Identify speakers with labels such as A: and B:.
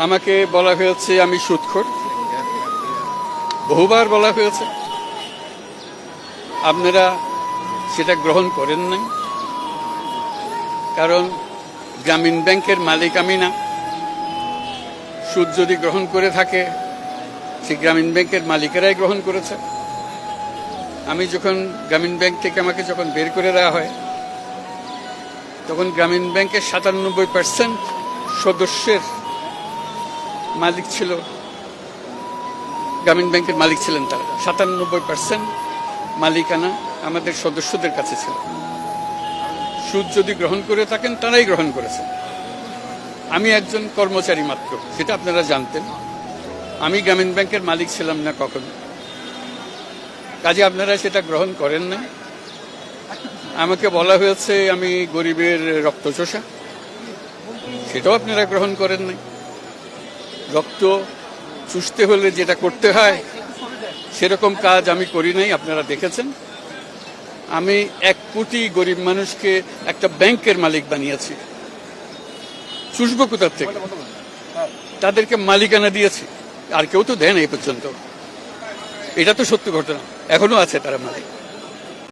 A: আমাকে বলা হয়েছে আমি সুদখোর, বহুবার বলা হয়েছে। আপনারা সেটা গ্রহণ করেন নাই, কারণ গ্রামীণ ব্যাংকের মালিক আমি না। সুদ যদি গ্রহণ করে থাকে, সে গ্রামীণ ব্যাংকের মালিকেরাই গ্রহণ করেছে। আমি যখন গ্রামীণ ব্যাংক থেকে আমাকে যখন বের করে দেওয়া হয়, তখন গ্রামীণ ব্যাংকের ৯৭% সদস্যের মালিক ছিল, গ্রামীণ ব্যাংকের মালিক ছিলেন তারা। ৯৭% মালিকানা আমাদের সদস্যদের কাছে ছিল। সুদ যদি গ্রহণ করে থাকেন, তারাই গ্রহণ করেছেন। আমি একজন কর্মচারী মাত্র, সেটা আপনারা জানতেন। আমি গ্রামীণ ব্যাংকের মালিক ছিলাম না কখনো। কাজে আপনারা সেটা গ্রহণ করেন না। আমাকে বলা হয়েছে আমি গরিবের রক্তচোষা, সেটাও আপনারা গ্রহণ করেন নাই। রক্ত চুষতে হলে যেটা করতে হয়, সেরকম কাজ আমি করি নাই, আপনারা দেখেছেন। আমি ১ কোটি গরিব মানুষকে একটা ব্যাংকের মালিক বানিয়েছি। চুষবো কোথার থেকে? তাদেরকে মালিকানা দিয়েছি, আর কেউ তো দেন এই পর্যন্ত। এটা তো সত্য ঘটনা, এখনো আছে তারা মালিক।